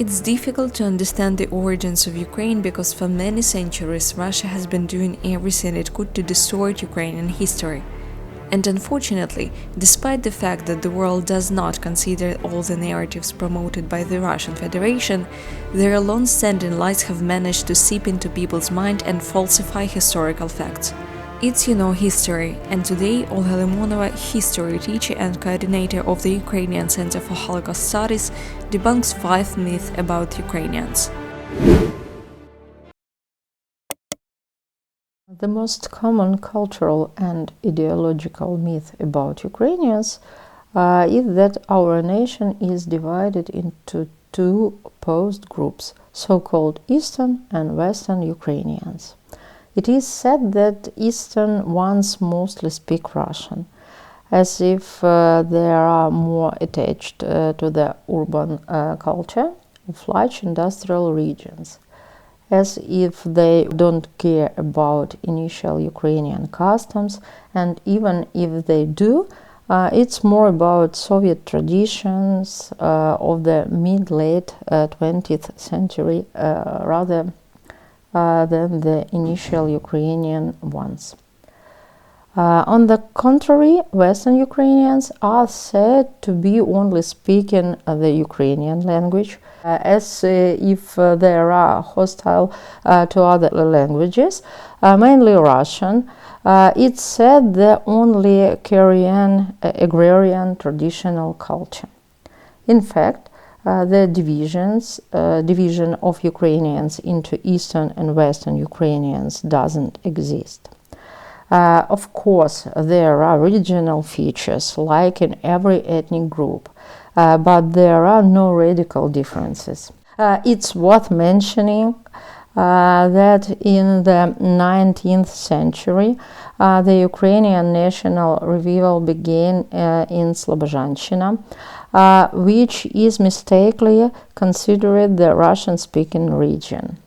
It's difficult to understand the origins of Ukraine because for many centuries Russia has been doing everything it could to distort Ukrainian history. And unfortunately, despite the fact that the world does not consider all the narratives promoted by the Russian Federation, their long-standing lies have managed to seep into people's mind and falsify historical facts. It's history, and today Olha Limonova, history teacher and coordinator of the Ukrainian Center for Holocaust Studies, debunks 5 myths about Ukrainians. The most common cultural and ideological myth about Ukrainians is that our nation is divided into 2 opposed groups, so-called Eastern and Western Ukrainians. It is said that Eastern ones mostly speak Russian, as if they are more attached to the urban culture of large industrial regions, as if they don't care about initial Ukrainian customs, and even if they do, it's more about Soviet traditions of the mid-late 20th century rather than the initial Ukrainian ones. On the contrary, Western Ukrainians are said to be only speaking the Ukrainian language, as if they are hostile to other languages, mainly Russian. It's said they only carry an agrarian traditional culture. In fact, the division of Ukrainians into Eastern and Western Ukrainians doesn't exist. Of course, there are regional features, like in every ethnic group, but there are no radical differences. It's worth mentioning that in the 19th century, the Ukrainian national revival began in Slobozhanщina, which is mistakenly considered the Russian-speaking region.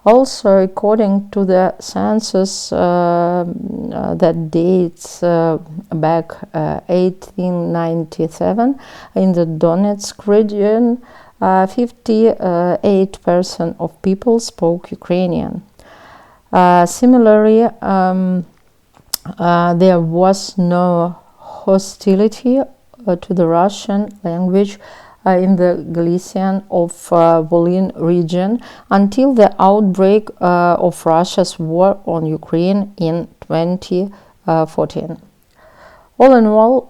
Also, according to the census that dates back 1897, in the Donetsk region, 58% of people spoke Ukrainian. Similarly, there was no hostility to the Russian language in the Galician of Volyn region until the outbreak of Russia's war on Ukraine in 2014. All in all,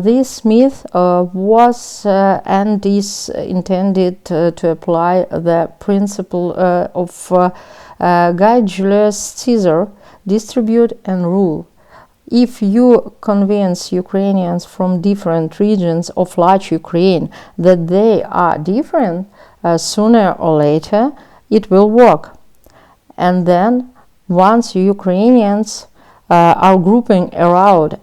this myth was and is intended to apply the principle of Guy Julius Caesar, distribute and rule. If you convince Ukrainians from different regions of large Ukraine that they are different, sooner or later it will work. And then, once Ukrainians are grouping around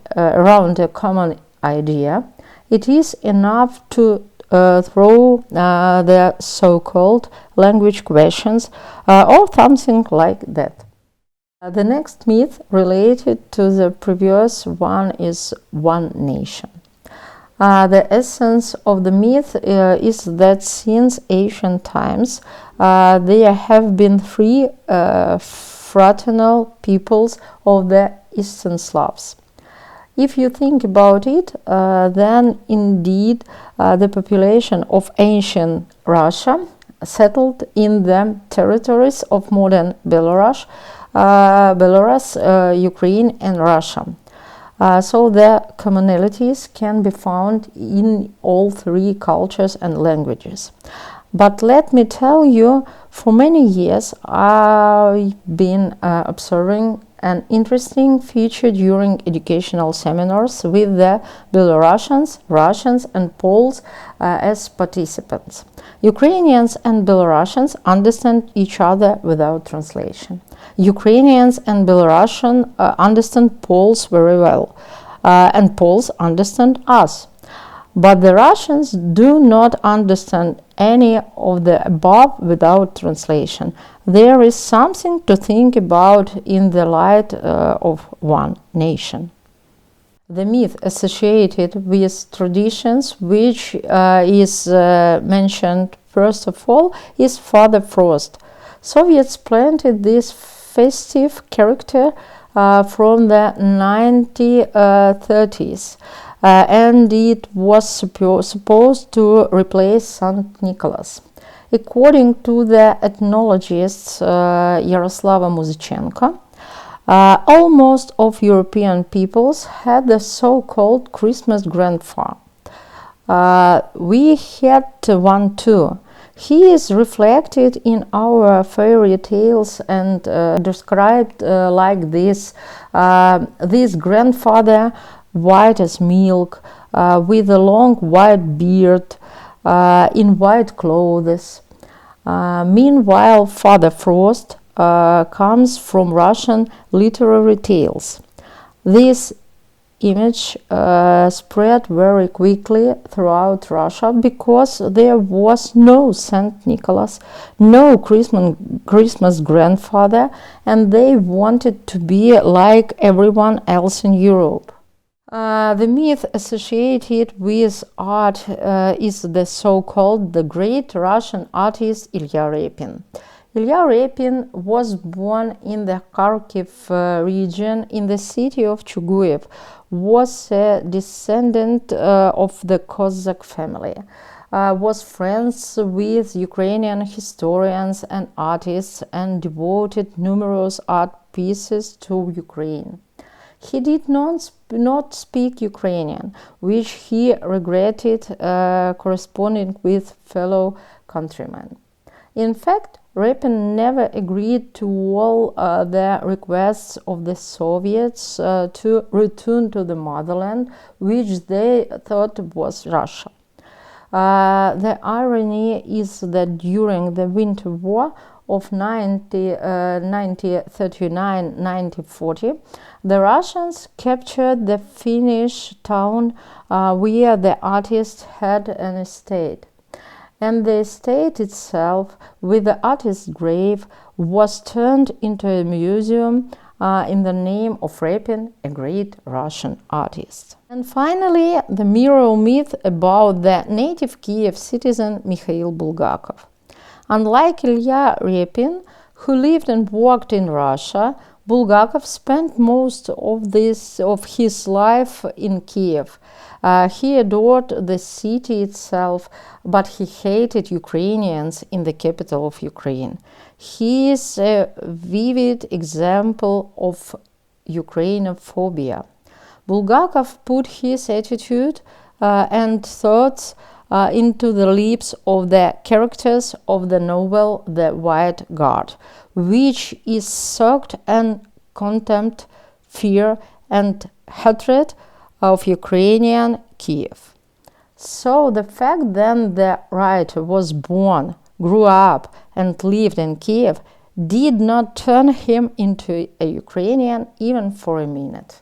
a common idea, it is enough to throw the so-called language questions or something like that. The next myth related to the previous one is one nation. The essence of the myth is that since ancient times there have been 3 fraternal peoples of the Eastern Slavs. If you think about it, then indeed the population of ancient Russia settled in the territories of modern Belarus, Ukraine and Russia. So the commonalities can be found in all 3 cultures and languages. But let me tell you, for many years I've been observing an interesting feature during educational seminars with the Belarusians, Russians and Poles as participants. Ukrainians and Belarusians understand each other without translation. Ukrainians and Belarusians understand Poles very well, and Poles understand us. But the Russians do not understand any of the above without translation. There is something to think about in the light of one nation. The myth associated with traditions, which is mentioned first of all, is Father Frost. Soviets planted this festive character from the 1930s, and it was supposed to replace St. Nicholas. According to the ethnologist Yaroslava Muzichenko, almost of European peoples had the so-called Christmas grandfather. We had one too. He is reflected in our fairy tales and described like this. This grandfather, white as milk, with a long white beard, in white clothes. Meanwhile, Father Frost comes from Russian literary tales. This image spread very quickly throughout Russia because there was no Saint Nicholas, no Christmas grandfather, and they wanted to be like everyone else in Europe. The myth associated with art is the so-called the great Russian artist Ilya Repin. Ilya Repin was born in the Kharkiv region in the city of Chuguyev, was a descendant of the Cossack family, was friends with Ukrainian historians and artists, and devoted numerous art pieces to Ukraine. He did not speak Ukrainian, which he regretted corresponding with fellow countrymen. In fact, Repin never agreed to all the requests of the Soviets to return to the motherland, which they thought was Russia. The irony is that during the Winter War of 1939-1940, the Russians captured the Finnish town where the artist had an estate. And the estate itself, with the artist's grave, was turned into a museum in the name of Repin, a great Russian artist. And finally, the Miral Myth about the native Kiev citizen Mikhail Bulgakov. Unlike Ilya Repin, who lived and worked in Russia, Bulgakov spent most of his life in Kiev. He adored the city itself, but he hated Ukrainians in the capital of Ukraine. He is a vivid example of Ukrainophobia. Bulgakov put his attitude and thoughts into the lips of the characters of the novel The White Guard, which is soaked in contempt, fear, and hatred of Ukrainian Kiev. So the fact that the writer was born, grew up, and lived in Kiev did not turn him into a Ukrainian even for a minute.